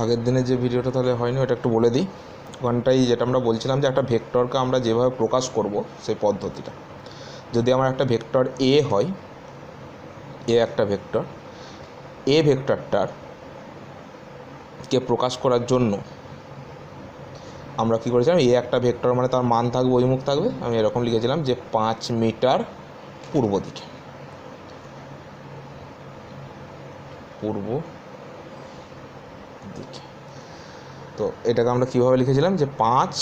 আগের দিনে যে ভিডিওটা তাহলে হয়নি ওটা একটু বলে দিই। ওখানটাই যেটা আমরা বলছিলাম যে একটা ভেক্টরকে আমরা যেভাবে প্রকাশ করব সেই পদ্ধতিটা। যদি আমার একটা ভেক্টর এ হয়, এ একটা ভেক্টর, এ ভেক্টরটার কে প্রকাশ করার জন্য আমরা কী করেছিলাম, এ একটা ভেক্টর মানে তার মান থাকবে, অভিমুখ থাকবে। আমি এরকম লিখেছিলাম যে 5 মিটার পূর্ব দিকে, পূর্ব দিকে। তো এটাকে আমরা কীভাবে লিখেছিলাম যে 5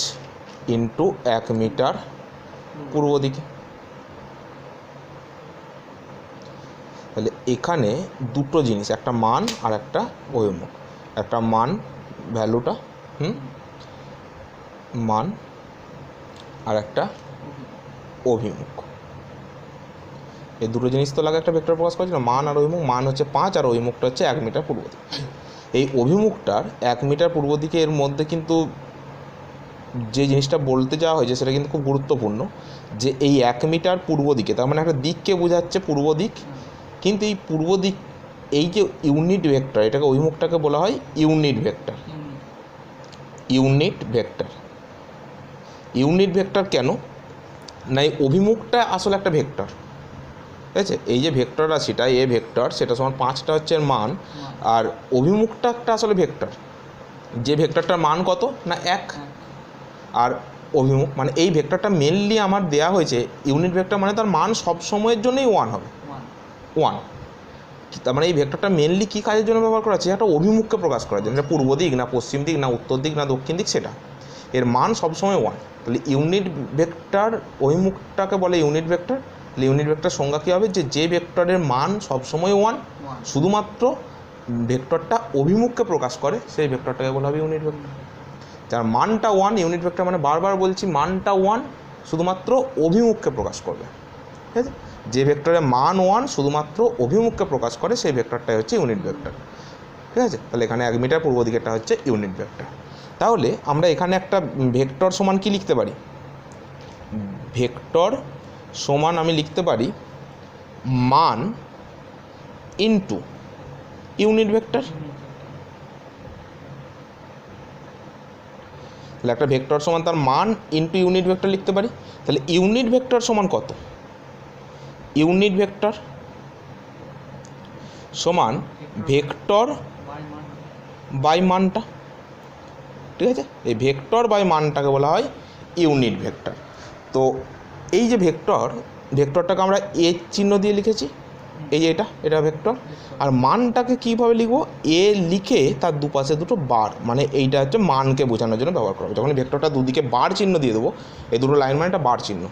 × 1 মিটার পূর্ব দিকে। তাহলে এখানে দুটো জিনিস, একটা মান আর একটা অভিমুখ। একটা মান, ভ্যালুটা মান, আর একটা অভিমুখ। এই দুটো জিনিস তো লাগে একটা ভেক্টর প্রকাশ করেছিল, মান আর অভিমুখ। মান হচ্ছে 5 আর অভিমুখটা হচ্ছে 1 মিটার পূর্ব দিকে। এই অভিমুখটার 1 মিটার পূর্ব দিকে এর মধ্যে কিন্তু যে জিনিসটা বলতে যাওয়া হয়েছে সেটা কিন্তু খুব গুরুত্বপূর্ণ, যে এই 1 মিটার পূর্ব দিকে তার মানে একটা দিককে বোঝাচ্ছে, পূর্ব দিক। কিন্তু এই পূর্ব দিক, এই যে ইউনিট ভেক্টর, এটাকে অভিমুখটাকে বলা হয় unit vector. Unit vector, unit vector কেন না, এই অভিমুখটা আসলে একটা ভেক্টর, ঠিক আছে? এই যে ভেক্টর আছে সেটা এ ভেক্টর, সেটা সমান 5টা হচ্ছে মান, আর অভিমুখটা একটা আসলে ভেক্টর। যে ভেক্টরটার মান কত না 1, আর অভিমুখ মানে এই ভেক্টরটা মেনলি আমার দেয়া হয়েছে ইউনিট ভেক্টর, মানে তার মান সব সময়ের জন্যই 1 হবে, 1। তার মানে এই ভেক্টরটা মেনলি কী কাজের জন্য ব্যবহার করা হচ্ছে, একটা অভিমুখকে প্রকাশ করার জন্য। এটা পূর্ব দিক না পশ্চিম দিক না উত্তর দিক না দক্ষিণ দিক, সেটা এর মান সবসময় 1। তাহলে ইউনিট ভেক্টর, অভিমুখটাকে বলে ইউনিট ভেক্টর। তাহলে ইউনিট ভেক্টর সংজ্ঞা কী হবে, যে ভেক্টরের মান সবসময় 1, শুধুমাত্র ভেক্টরটা অভিমুখকে প্রকাশ করে সেই ভেক্টরটাকে বলা হবে ইউনিট ভেক্টর। যার মানটা 1, ইউনিট ভেক্টর মানে বারবার বলছি মানটা 1, শুধুমাত্র অভিমুখকে প্রকাশ করবে, ঠিক আছে? যে ভেক্টরের মান 1 শুধুমাত্র অভিমুখকে প্রকাশ করে সেই ভেক্টরটাই হচ্ছে ইউনিট ভেক্টর, ঠিক আছে? তাহলে এখানে 1 মিটার পূর্ব দিকেটা হচ্ছে ইউনিট ভেক্টর। তাহলে আমরা এখানে একটা ভেক্টর সমান কি লিখতে পারি, ভেক্টর সমান আমি লিখতে পারি মান ইনটু ইউনিট ভেক্টর। তাহলে একটা ভেক্টর সমান তার মান ইনটু ইউনিট ভেক্টর লিখতে পারি। তাহলে ইউনিট ভেক্টর সমান কত, ইউনিট ভেক্টর সমান ভেক্টর বাই মানটা, ঠিক আছে? এই ভেক্টর বাই মানটাকে বলা হয় ইউনিট ভেক্টর। তো এই যে ভেক্টরটাকে আমরা এ চিহ্ন দিয়ে লিখেছি, এই যে এটা ভেক্টর। আর মানটাকে কীভাবে লিখবো, এ লিখে তার দুপাশে দুটো বার, মানে এইটা হচ্ছে মানকে বোঝানোর জন্য ব্যবহার করা হবে। যখন ভেক্টরটা দুদিকে বার চিহ্ন দিয়ে দেবো, এই দুটো লাইন মানে একটা বার চিহ্ন,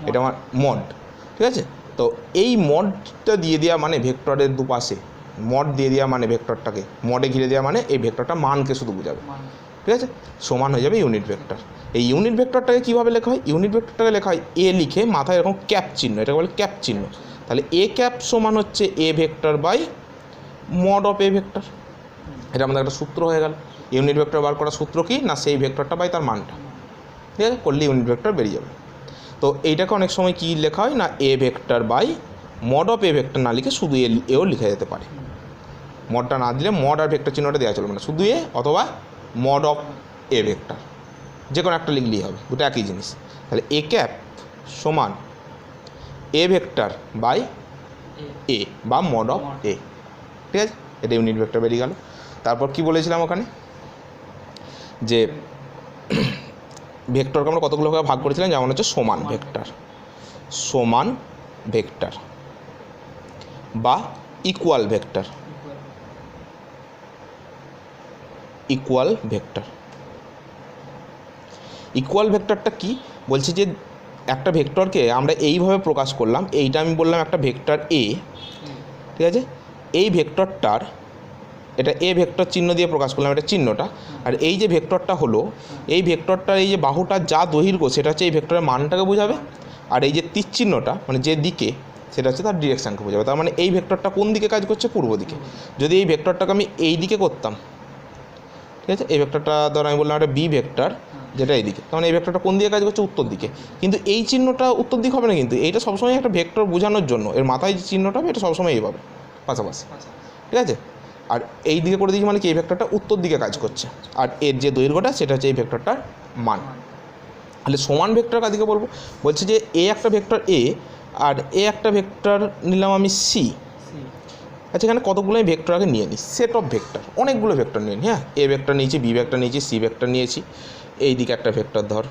এটা আমার মড, ঠিক আছে? তো এই মডটা দিয়ে দেওয়া মানে ভেক্টরের দুপাশে মড দিয়ে দেওয়া মানে ভেক্টরটাকে মডে ঘিরে দেওয়া মানে এই ভেক্টরটা মানকে শুধু বোঝাবে, ঠিক আছে? সমান হয়ে যাবে ইউনিট ভেক্টর। এই ইউনিট ভেক্টরটাকে কীভাবে লেখা হয়, ইউনিট ভেক্টরটাকে লেখা হয় এ লিখে মাথায় এরকম ক্যাপ চিহ্ন, এটাকে বলে ক্যাপ চিহ্ন। তাহলে এ ক্যাপ সমান হচ্ছে A vector by mod of A vector. এটা আমাদের একটা সূত্র হয়ে গেল। ইউনিট ভেক্টর বার করার সূত্র কি না, সেই ভেক্টরটা বাই তার মানটা, ঠিক আছে? করলে ইউনিট ভেক্টর বেরিয়ে যাবে। তো এইটাকে অনেক সময় কী লেখা হয় না, A vector by mod of A vector না লিখে শুধু এও লিখা যেতে পারে। মডটা না দিলে মড আর ভেক্টর চিহ্নটা দেওয়া চলবে না, শুধু এ অথবা মড অফ এ ভেক্টর, যে কোনো একটা লিখলেই হবে, দুটো একই জিনিস। তাহলে এ ক্যাপ সমান এ ভেক্টর বাই এ বা মড অফ এ, ঠিক আছে? এটা ইউনিট ভেক্টর বেরিয়ে গেল। তারপর কি বলেছিলাম ওখানে, যে ভেক্টরকে আমরা কতগুলো ভাবে ভাগ করেছিলাম, যেমন হচ্ছে সমান ভেক্টর, সমান ভেক্টর বা equal vector, equal vector. Equal ভেক্টরটা কি বলছি, যে একটা ভেক্টরকে আমরা এইভাবে প্রকাশ করলাম, এইটা আমি বললাম একটা ভেক্টর এ, ঠিক আছে? এই ভেক্টরটার, এটা এ ভেক্টর চিহ্ন দিয়ে প্রকাশ করলাম, এটা চিহ্নটা। আর এই যে ভেক্টরটা হলো, এই ভেক্টরটার এই যে বাহুটার যা দৈর্ঘ্য সেটা হচ্ছে এই ভেক্টরের মানটাকে বোঝাবে, আর এই যে তীর চিহ্নটা মানে যে দিকে সেটা হচ্ছে তার ডিরেকশানকে বোঝাবে। তার মানে এই ভেক্টরটা কোন দিকে কাজ করছে, পূর্ব দিকে। যদি এই ভেক্টরটাকে আমি এই দিকে করতাম, ঠিক আছে, এই ভেক্টরটা ধর আমি বললাম একটা বি ভেক্টর, যেটা এইদিকে, কারণ এই ভেক্টরটা কোন দিকে কাজ করছে, উত্তর দিকে। কিন্তু এই চিহ্নটা উত্তর দিক হবে না, কিন্তু এইটা সবসময় একটা ভেক্টর বোঝানোর জন্য এর মাথায় যে চিহ্নটা হবে এটা সবসময় এইভাবে পাশাপাশি, ঠিক আছে? আর এই দিকে করে দিয়েছি মানে কি এই ভেক্টরটা উত্তর দিকে কাজ করছে, আর এর যে দৈর্ঘ্যটা সেটা হচ্ছে এই ভেক্টরটার মান। তাহলে সমান ভেক্টর কাদিকে বলবো, বলছে যে এ একটা ভেক্টর এ আর এ একটা ভেক্টর নিলাম আমি সি। আচ্ছা, এখানে কতগুলো আমি ভেক্টর আগে নিয়ে নিই, সেট অফ ভেক্টর, অনেকগুলো ভেক্টর নিয়ে নিই। হ্যাঁ, এ ভেক্টর নিয়েছি, বি ভেক্টর নিয়েছি, সি ভেক্টর নিয়েছি, এই দিকে একটা ভেক্টর ধর,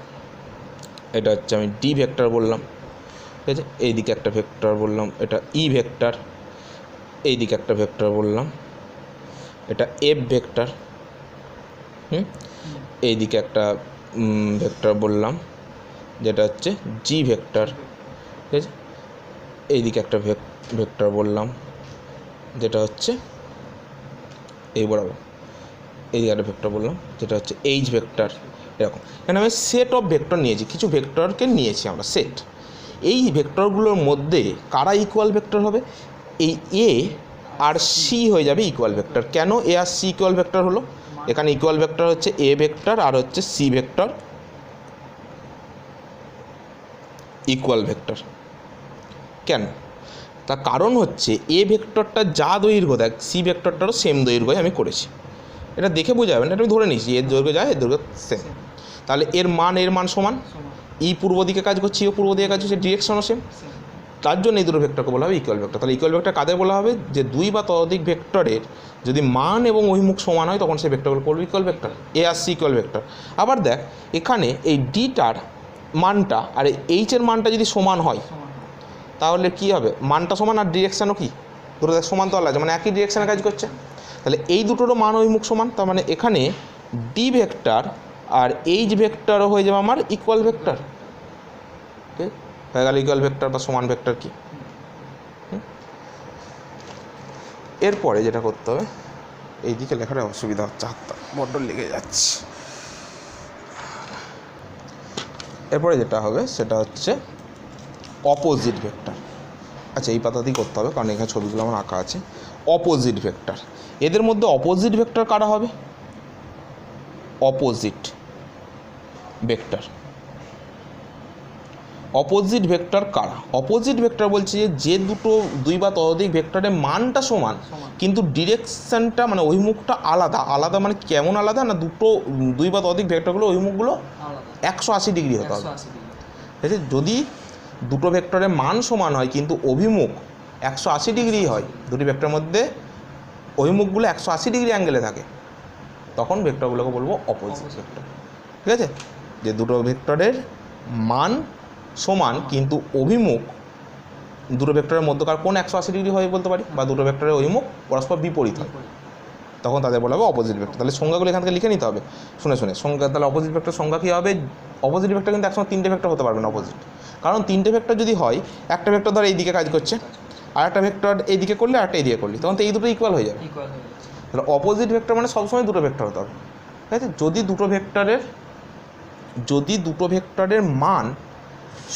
এটা হচ্ছে আমি ডি ভেক্টর বললাম, ঠিক আছে। এই দিকে একটা ভেক্টর বললাম, এটা ই ভেক্টর। এই দিকে একটা ভেক্টর বললাম, এটা এফ ভেক্টর। এই দিকে একটা ভেক্টর বললাম যেটা হচ্ছে জি ভেক্টর, ঠিক আছে। এই দিকে একটা ভেক্টর বললাম যেটা হচ্ছে এই বরাবর, এই দিকে একটা ভেক্টর বললাম যেটা হচ্ছে এইচ ভেক্টর। এরকম এখানে আমি সেট অফ ভেক্টর নিয়েছি, কিছু ভেক্টরকে নিয়েছি আমরা সেট। এই ভেক্টরগুলোর মধ্যে কারা ইকুয়াল ভেক্টর হবে, এই এ আর সি হয়ে যাবে ইকুয়াল ভেক্টর। কেন এ আর সি ইকুয়াল ভেক্টর হলো, এখানে ইকুয়াল ভেক্টর হচ্ছে এ ভেক্টর আর হচ্ছে সি ভেক্টর ইকুয়াল ভেক্টর। কেন, তার কারণ হচ্ছে এ ভেক্টরটা যা দৈর্ঘ্য দেখ সি ভেক্টরটারও সেম দৈর্ঘ্যই আমি করেছি। এটা দেখে বোঝা যাবে না, এটা আমি ধরে নিচ্ছি এর দৈর্ঘ্য যায় এর দৈর্ঘ্য সেম। তাহলে এর মান সমান, ই পূর্ব দিকে কাজ করছে, ও পূর্ব দিকে কাজ করছে, ডিরেকশনও সেম। তার জন্য এই দুটো ভেক্টরকে বলা হবে ইকুয়াল ভেক্টর। তাহলে ইকুয়াল ভেক্টর কাদের বলা হবে, যে দুই বা ততোধিক ভেক্টরের যদি মান এবং অভিমুখ সমান হয় তখন সেই ভেক্টরগুলো করবে ইকুয়াল ভেক্টর, এ আর সি ইকুয়াল ভেক্টর। আবার দেখ এখানে এই ডিটার মানটা আর এইচের মানটা যদি সমান হয় তাহলে কি হবে, মানটা সমান আর ডিরেকশানও কি দুটো সমান তো আলাদা, মানে একই ডিরেকশানে কাজ করছে। তাহলে এই দুটোরও মান অভিমুখ সমান, তার মানে এখানে ডি ভেক্টর আর এইচ ভেক্টরও হয়ে যাবে আমার ইকুয়াল ভেক্টর। ঠিক হয়ে গেল ইকুয়াল ভেক্টর বা সমান ভেক্টর কি। এরপরে যেটা করতে হবে, এই দিকে লেখাটা অসুবিধা হচ্ছে, হাতটা বড্ড লেগে যাচ্ছে। এরপরে যেটা হবে সেটা হচ্ছে অপোজিট ভেক্টর। আচ্ছা, এই পাতাতেই করতে হবে কারণ এখানে ছবিগুলো আমার আঁকা আছে। অপোজিট ভেক্টর, এদের মধ্যে অপোজিট ভেক্টর কারা হবে, অপোজিট ভেক্টর। অপোজিট ভেক্টর কারা, অপোজিট ভেক্টর বলছে যে দুটো দুই বা ততোধিক ভেক্টরের মানটা সমান কিন্তু ডিরেকশনটা মানে অভিমুখটা আলাদা। আলাদা মানে কেমন আলাদা না, দুটো দুই বা ততোধিক ভেক্টরগুলো অভিমুখগুলো 180 ডিগ্রি হতে হবে। ঠিক আছে, যদি দুটো ভেক্টরের মান সমান হয় কিন্তু অভিমুখ 180 ডিগ্রি হয়, দুটি ভেক্টরের মধ্যে অভিমুখগুলো 180 ডিগ্রি অ্যাঙ্গেলে থাকে, তখন ভেক্টরগুলোকে বলবো অপোজিট ভেক্টর। ঠিক আছে, যে দুটো ভেক্টরের মান সমান কিন্তু অভিমুখ দুটো ভেক্টরের মধ্যকার কোন 180 ডিগ্রি হয় বলতে পারি, বা দুটো ভেক্টরের অভিমুখ পরস্পর বিপরীত হয়, তখন তাদের বলা হবে অপোজিট ভেক্টর। তাহলে সংজ্ঞাগুলো এখান থেকে লিখে নিতে হবে শুনে সংজ্ঞা। তাহলে অপোজিট ভেক্টর সংজ্ঞা কী হবে, অপোজিট ভেক্টর কিন্তু একসঙ্গে তিনটে ভেক্টর হতে পারবে না অপোজিট, কারণ তিনটে ভেক্টর যদি হয়, একটা ভেক্টর ধর এই দিকে কাজ করছে, আর একটা ভেক্টর এই দিকে করলে আর একটা এই দিকে করলি, তখন তো এই দুটো ইকুয়াল হয়ে যাবে। তাহলে অপোজিট ভেক্টর মানে সবসময় দুটো ভেক্টর হতে হবে। ঠিক আছে, যদি দুটো ভেক্টরের মান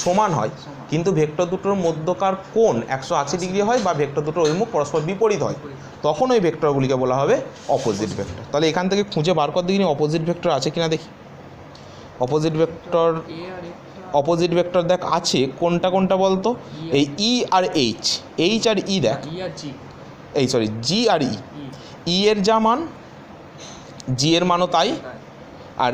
সমান হয় কিন্তু ভেক্টর দুটোর মধ্যকার কোণ 180 ডিগ্রি হয় বা ভেক্টর দুটোর অভিমুখ পরস্পর বিপরীত হয়, তখন ওই ভেক্টরগুলিকে বলা হবে অপোজিট ভেক্টর। তাহলে এখান থেকে খুঁজে বার করে দেখিনি অপোজিট ভেক্টর আছে কিনা দেখি। অপোজিট ভেক্টর দেখ আছে, কোনটা কোনটা বলতো, এই ই আর এইচ, এইচ আর ই দেখ, এই সরি জি আর ই, ই এর যা মান জি এর মানও তাই, আর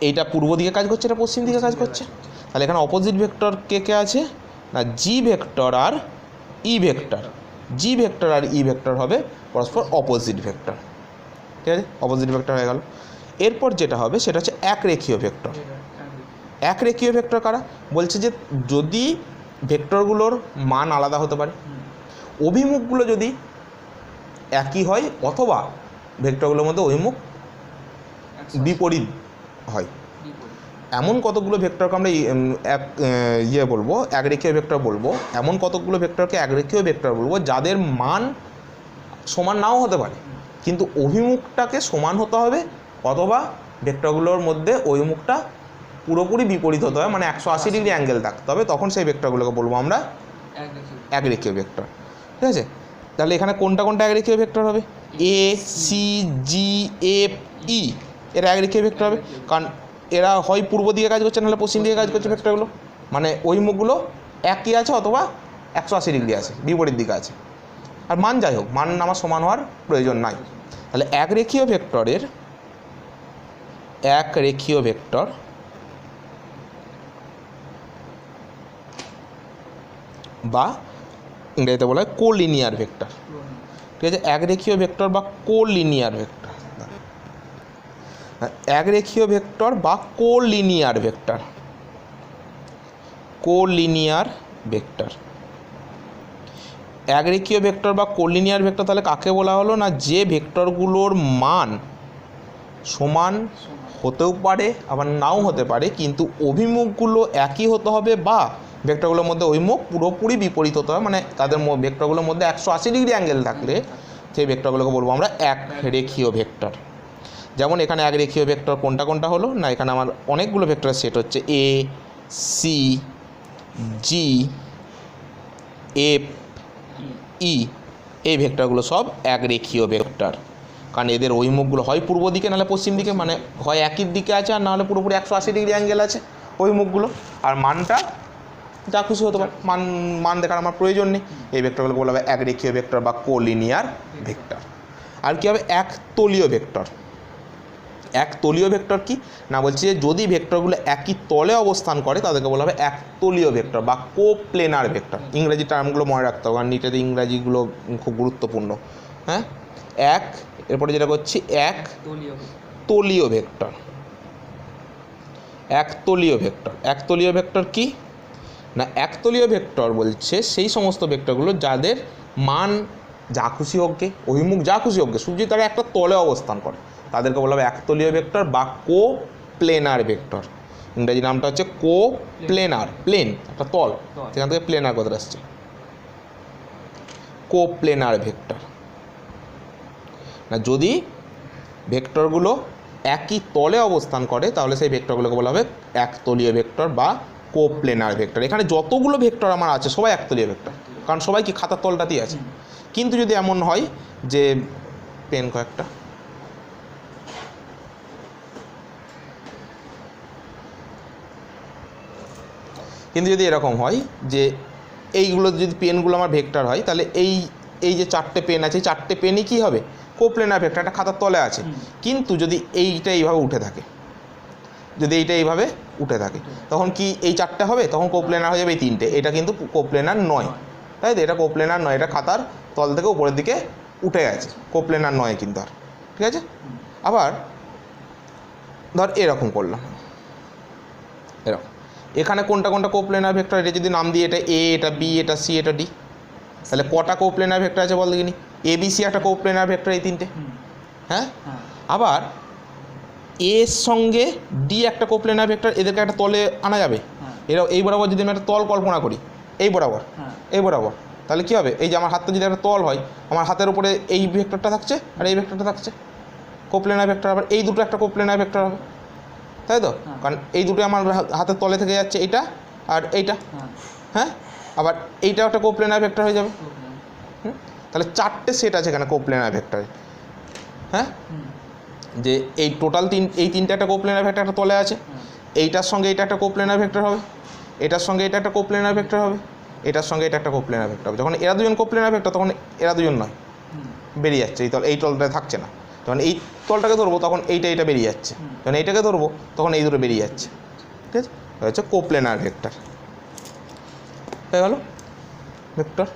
এইটা পূর্ব দিকে কাজ করছে, এটা পশ্চিম দিকে কাজ করছে। তাহলে এখানে অপোজিট ভেক্টর কে কে আছে না, জি ভেক্টর আর ই ভেক্টর। জি ভেক্টর আর ই ভেক্টর হবে পরস্পর অপোজিট ভেক্টর। ঠিক আছে, অপোজিট ভেক্টর হয়ে গেল। এরপর যেটা হবে সেটা হচ্ছে একরেখীয় ভেক্টর। একরেখীয় ভেক্টর কারা, বলছে যে যদি ভেক্টরগুলোর মান আলাদা হতে পারে, অভিমুখগুলো যদি একই হয়, অথবা ভেক্টরগুলোর মধ্যে অভিমুখ বিপরীত হয়, এমন কতগুলো ভেক্টরকে আমরা বলবো একরেখীয় ভেক্টর বলবো। এমন কতগুলো ভেক্টরকে একরেখীয় ভেক্টর বলবো যাদের মান সমান নাও হতে পারে কিন্তু অভিমুখটাকে সমান হতে হবে, অথবা ভেক্টরগুলোর মধ্যে অভিমুখটা পুরোপুরি বিপরীত হতে হবে, মানে 180 ডিগ্রি অ্যাঙ্গেল থাকতে হবে, তখন সেই ভেক্টরগুলোকে বলবো আমরা একরেখীয় ভেক্টর। ঠিক আছে, তাহলে এখানে কোনটা কোনটা একরেখীয় ভেক্টর হবে, A C G F E, এরা একরেখীয় ভেক্টর হবে, কারণ এরা হয় পূর্ব দিকে কাজ করছে নাহলে পশ্চিম দিকে কাজ করছে ভেক্টরগুলো, মানে ওই মুখগুলো একই আছে অথবা 180 ডিগ্রি আছে, বিপরীত দিকে আছে। আর মান যাই হোক, মান আমার সমান হওয়ার প্রয়োজন নাই। তাহলে এক রেখীয় ভেক্টর বা ইংরেজিতে বলা হয় কোলিনিয়ার ভেক্টর, ঠিক আছে। এক রেখীয় ভেক্টর বা কোলিনিয়ার ভেক্টর, এক রেখীয় ভেক্টর বা কোলিনিয়ার ভেক্টর, কোলিনিয়ার ভেক্টর। এক রেখীয় ভেক্টর বা কোলিনিয়ার ভেক্টর তাহলে কাকে বলা হলো না, যে ভেক্টরগুলোর মান সমান হতেও পারে আবার নাও হতে পারে, কিন্তু অভিমুখগুলো একই হতে হবে, বা ভেক্টরগুলোর মধ্যে অভিমুখ পুরোপুরি বিপরীত হতে হবে, মানে তাদের ভেক্টরগুলোর মধ্যে 180 ডিগ্রি অ্যাঙ্গেল থাকলে সেই ভেক্টরগুলোকে বলবো আমরা এক রেখীয় ভেক্টর। যেমন এখানে এক রেখীয় ভেক্টর কোনটা কোনটা হলো না, এখানে আমার অনেকগুলো ভেক্টরের সেট হচ্ছে এ, সি, জি, এফ, ই, এই ভেক্টরগুলো সব এক রেখীয় ভেক্টর, কারণ এদের অভিমুখগুলো হয় পূর্ব দিকে নাহলে পশ্চিম দিকে, মানে হয় একই দিকে আছে আর নাহলে পুরোপুরি 180 ডিগ্রি অ্যাঙ্গেল আছে অভিমুখগুলো, আর মানটা যা খুশি হতে পারে, মান দেখার আমার প্রয়োজন নেই। এই ভেক্টরগুলোকে বলা হবে এক রেখীয় ভেক্টর বা কোলিনিয়ার ভেক্টর। আর কি হবে এক তলীয় ভেক্টর। এক তলীয় ভেক্টর কি না, বলছি যে যদি ভেক্টরগুলো একই তলে অবস্থান করে তাদেরকে বলা হবে এক তলীয় ভেক্টর বা কোপ্লেনার ভেক্টর। ইংরেজি টার্মগুলো মনে রাখতে হবে, কারণ নিটের ইংরাজিগুলো খুব গুরুত্বপূর্ণ। হ্যাঁ, এক, এরপরে যেটা করছি এক তলীয় ভেক্টর। এক তলীয় ভেক্টর, এক তলীয় ভেক্টর কি না, একতলীয় ভেক্টর বলছে সেই সমস্ত ভেক্টরগুলো যাদের মান যা খুশি হোক গে, অভিমুখ যা খুশি হোক গে, শুধু তারা একটা তলে অবস্থান করে তাদেরকে বলা হবে একতলীয় ভেক্টর বা কোপ্লেনার ভেক্টর। ইংরেজি নামটা হচ্ছে কোপ্লেনার, প্লেন একটা তল, সেখান থেকে প্লেনার কথা আসছে, কোপ্লেনার ভেক্টর। না যদি ভেক্টরগুলো একই তলে অবস্থান করে তাহলে সেই ভেক্টরগুলোকে বলা হবে একতলীয় ভেক্টর বা কোপ্লেনার ভেক্টর। এখানে যতগুলো ভেক্টর আমার আছে সবাই একতলীয় ভেক্টর, কারণ সবাই কি খাতার তলটাতেই আছে। কিন্তু যদি এমন হয় যে পেন কয়েকটা, কিন্তু যদি এরকম হয় যে এইগুলো যদি পেনগুলো আমার ভেক্টর হয়, তাহলে এই যে চারটে পেন আছে, এই চারটে পেনই কী হবে কোপ্লেনার ভেক্টর, একটা খাতার তলে আছে। কিন্তু যদি এইটা এইভাবে উঠে থাকে, যদি এইটা এইভাবে উঠে থাকে তখন কি এই চারটে হবে, তখন কোপ্লেনার হয়ে যাবে এই তিনটে। এটা কিন্তু কোপ্লেনার নয়, তাই তো, এটা কোপ্লেনার নয়, এটা খাতার তল থেকে উপরের দিকে উঠে গেছে, কোপ্লেনার নয় কিন্তু আর, ঠিক আছে। আবার ধর এরকম করলাম, এরকম, এখানে কোনটা কোনটা কোপ্লেনার ভেক্টর, এটা যদি নাম দিই, এটা এ, এটা বি, এটা সি, এটা ডি, তাহলে কটা কোপ্লেনার ভেক্টর আছে বল দেখিনি, এ বি সি একটা কোপ্লেনার ভেক্টর, এই তিনটে। হ্যাঁ, আবার এর সঙ্গে ডি একটা কোপ্লেনার ভেক্টর, এদেরকে একটা তলে আনা যাবে। এরা এই বরাবর যদি আমি একটা তল কল্পনা করি, এই বরাবর, এই বরাবর, তাহলে কী হবে, এই যে আমার হাতটা যদি একটা তল হয়, আমার হাতের উপরে এই ভেক্টরটা থাকছে আর এই ভেক্টরটা থাকছে, কোপ্লেনার ভেক্টর। আবার এই দুটো একটা কোপ্লেনার ভেক্টর হবে, তাই তো, কারণ এই দুটো আমার হাতের তলে থেকে যাচ্ছে, এইটা আর এইটা। হ্যাঁ, আবার এইটাও একটা কোপ্লেনার ভেক্টর হয়ে যাবে। তাহলে চারটে সেট আছে এখানে কোপ্লেনার ভেক্টরে। হ্যাঁ, যে এই টোটাল এই তিনটে একটা কোপ্লেনার ভেক্টর একটা তলে আছে, এইটার সঙ্গে এটা একটা কোপ্লেনার ভেক্টর হবে, এটার সঙ্গে এটা একটা কোপ্লেনার ভেক্টর হবে, এটার সঙ্গে এটা একটা কোপ্লেনার ভেক্টর হবে। যখন এরা দুজন কোপ্লেনার ভেক্টর তখন এরা দুজন নয়, বেরিয়ে যাচ্ছে, এই তলটা থাকছে না। যখন এই তলটাকে ধরবো তখন এইটা বেরিয়ে যাচ্ছে, যখন এইটাকে ধরবো তখন এই দুটো বেরিয়ে যাচ্ছে, ঠিক আছে। হচ্ছে কোপ্লেনার ভেক্টর হয়ে গেল ভেক্টর।